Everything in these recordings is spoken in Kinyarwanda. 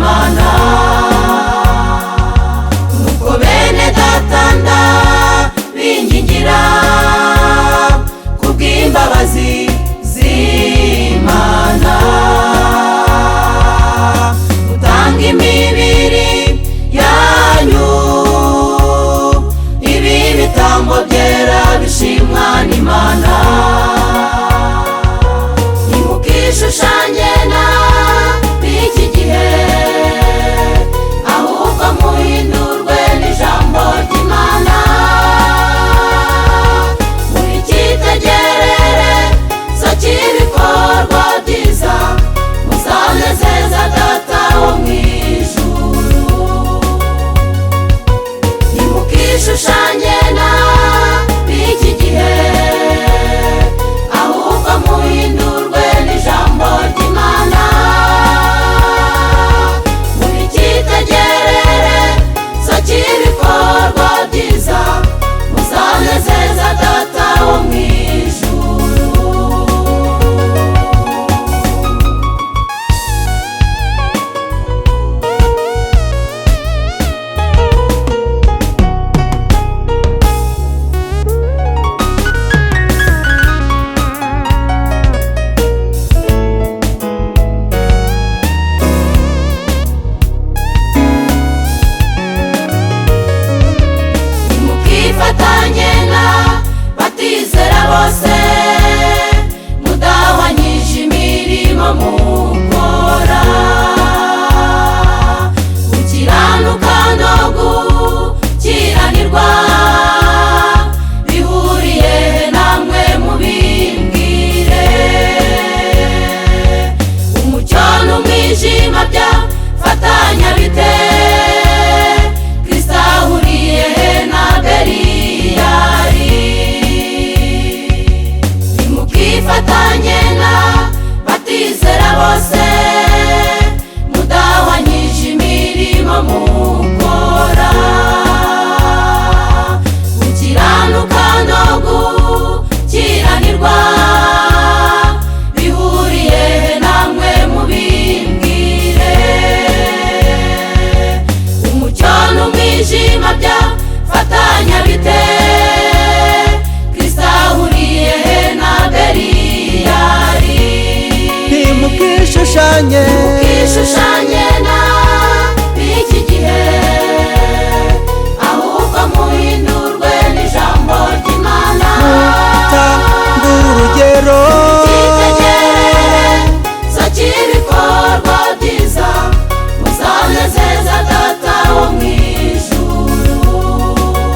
n'Imana. Nuko bene data ndabingingira kubw'imbabazi z'Imana, mutanga imibiri yanyu ibi bitambo byera bishimwa n'Imana. Nimukishushanye n'ab'iki gihe, ahubwo muhindurwe n'ijambo ry'Imana. Muri cyitegererezo cy'ibikorwa byiza, muzanezeza Data wo mw'ijuru. Nimukishushanye n'ab'iki gihe, ahubwo muhindurwe n'ijambo ry'Imana. Muri cyitegererezo cy'ibikorwa byiza, muzanezeza Data wo mw'ijuru. Nimukifatanye n'abatizera bose, mudahwanyije imirimo mukora. Gukiranuka no gukiranirwa bihuriye namwe mubimbwire. Umucyo n'umwijima byafatanya bite? Kristo ahuriye na Beliyali. Nimukifatanye n'abatizera bose, mudahwanyije imirimo mukora. Gukiranuka no gukiranirwa bihuriye namwe mubimbwire. Umucyo n'umwijima byafatanya bite? Kristo ahuriye na Beliyali. Nimukishushanye n'ab'iki gihe, ahubwo muhindurwe n'ijambo ry'Imana. mutanga urugero Icyitegererezo cy'ibikorwa byiza, muzanezeza Data wo mw'ijuru.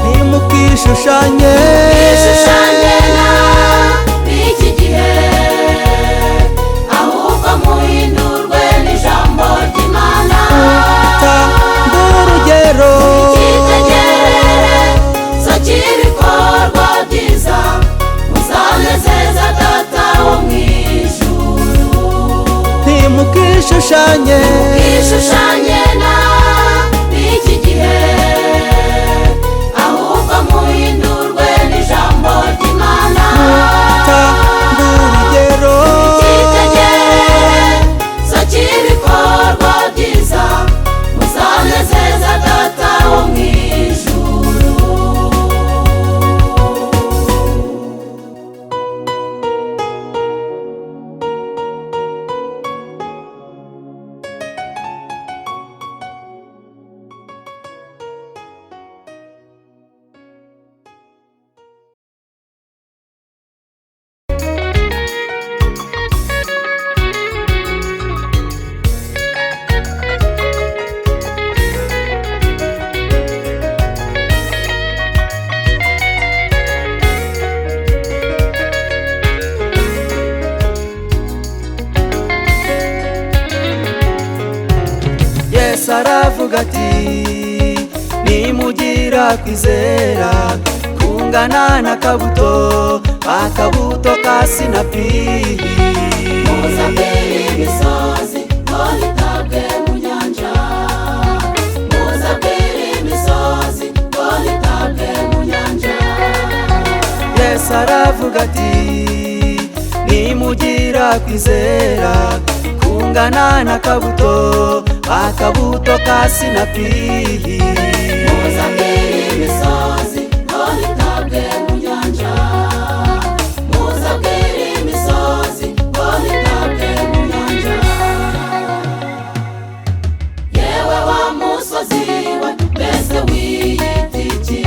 nimukishushanye Ishushanye n'ab'iki gihe, ahubwo muhindurwe n'ijambo ry'Imana. mutanga urugero Icyitegererezo cy'ibikorwa byiza, muzanezeza Data wo mw'ijuru. nimukishushanye Ishushanye n'ab'iki gihe, ahubwo muhindurwe n'ijambo ry'Imana. mutanga urugero Icyitegererezo cy'ibikorwa byiza, muzanezeza Data wo mw'ijuru. Yesu aravuga ati nimugira kwizera kungana n'akabuto, akabuto ka sinapi. Muzabwire imisozi ngo hitabwe mu nyanja, muzabwire imisozi ngo hitabwe mu nyanja. Yesu aravuga ati nimugira kwizera kungana n'akabuto, akabuto ka sinapi. muzabwire imisozi ngo nitabwe mu nyanja, muzabwire imisozi ngo nitabwe mu nyanja. yewe wa musozi we mbese wiyita iki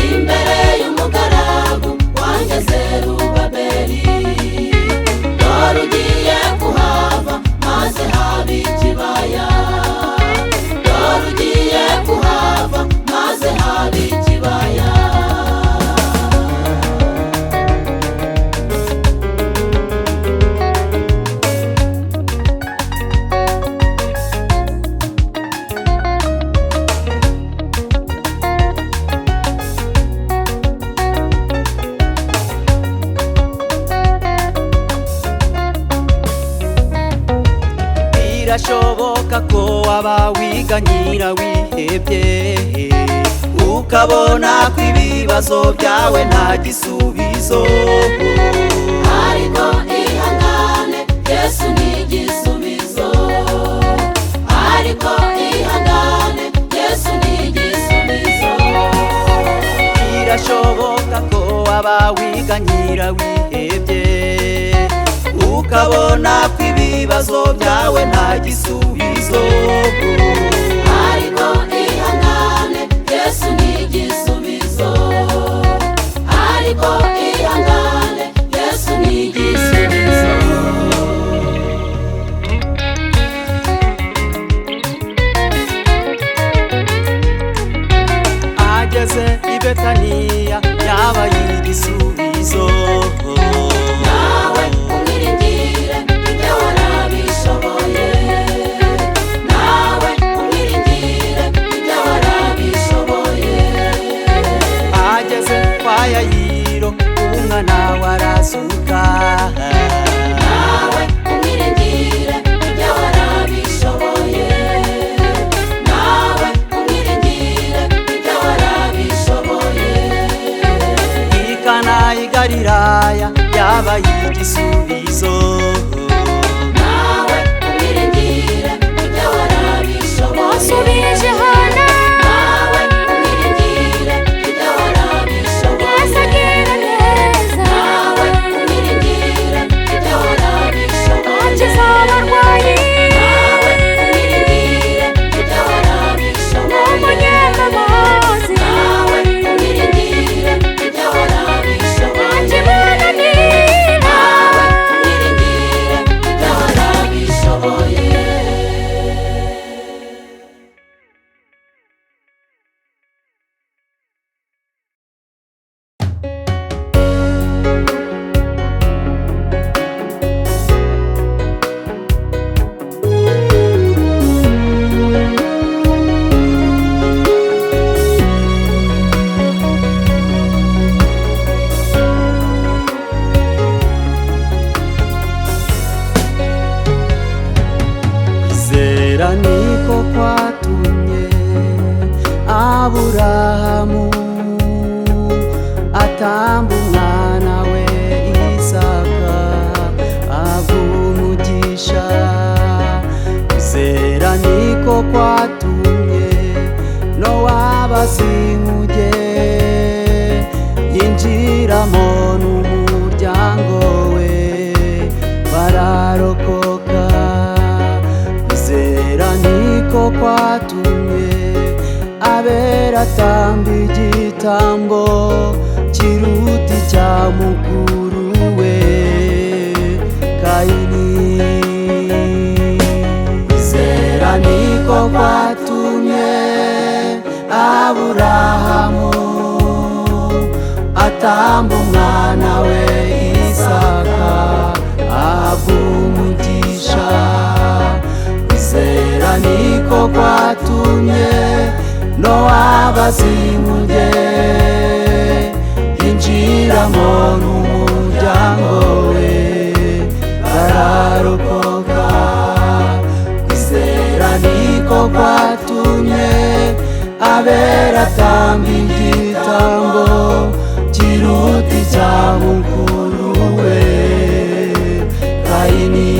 imbere y'umugaragu wanjye Zerubabeli? dore ugiye kuhava maze haba ikibaya, dore ugiye kuhava maze haba ikibaya. Birashoboka ko waba wiganyira wihebye, ukabona ko ibibazo byawe nta gisubizo. ariko ihangane, Yesu ni igisubizo. ariko ihangane, Yesu ni igisubizo. Birashoboka ko waba wiganyira wihebye, ukabona ko ibibazo byawe nta gisubizo. ariko ihangane, Yesu ni igisubizo. ariko ihangane, Yesu ni igisubizo. ageze i Betaniya yabaye igisubizo. nawe umwiringire ibyo warabishoboye, nawe umwiringire ibyo warabishoboye. ageze kwa Yayiro umwana warazuka. nawe umwiringire ibyo warabishoboye, nawe umwiringire ibyo warabishoboye. i Kana i Galilaya yabaye igisubizo. nawe umwiringire ibyo warabishoboye. wasubije hana nawe umwiringire ibyo warabishoboye. yasagira neza nawe umwiringire ibyo warabishoboye. akiza abarwayi nawe umwiringire ibyo warabishoboye. n'umunyambabazi nawe umwiringire ibyo warabishoboye. akimunanira nawe umwiringire ibyo warabishoboye. Kwizera niko kwatumye Aburahamu atamba umwana we Isaka avumugisha. Kwizera niko kwatumye Nowa abasa inkuge yinjiramo n'umuryango we bararokoka. Kwizera niko kwatumye Abera atamba igitambo kiruta icya mukuru we Kayini. Kwizera niko kwatumye Aburahamu atamba umwana we Isaka ahabwa umugisha. Kwizera niko kwatumye Nowa abasa inkuge yinjiramo n'umuryango we bararokoka. Kwizera niko kwatumye Abera atamba igitambo kiruta icya mukuru we Kayini.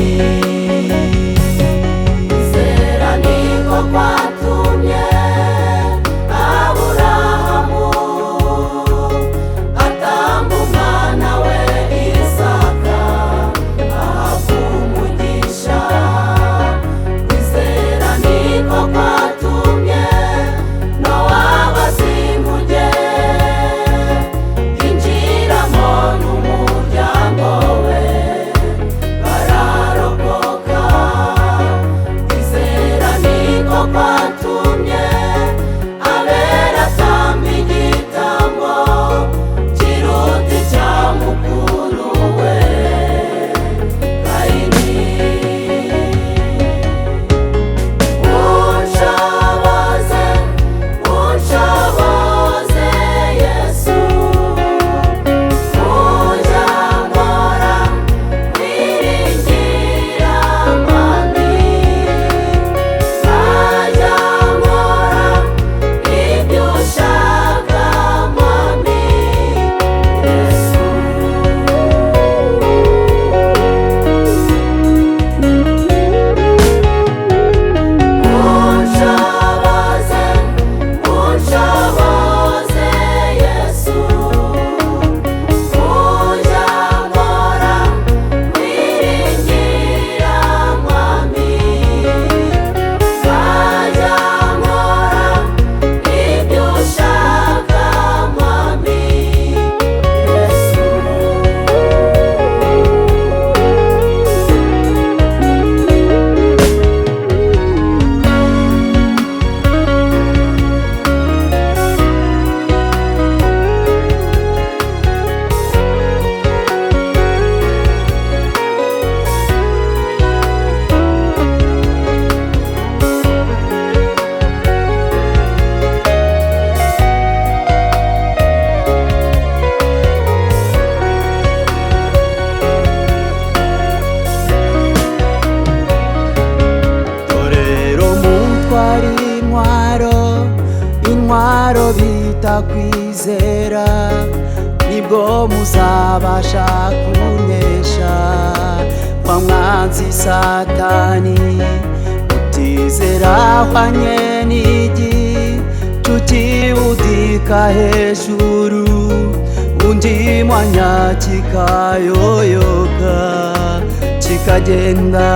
kwizera nibwo muzabasha kunesha kwa mwanzi Satani. Utizera hwanye n'igicuti udika hejuru, undi mwanya kikayoyoka kikagenda.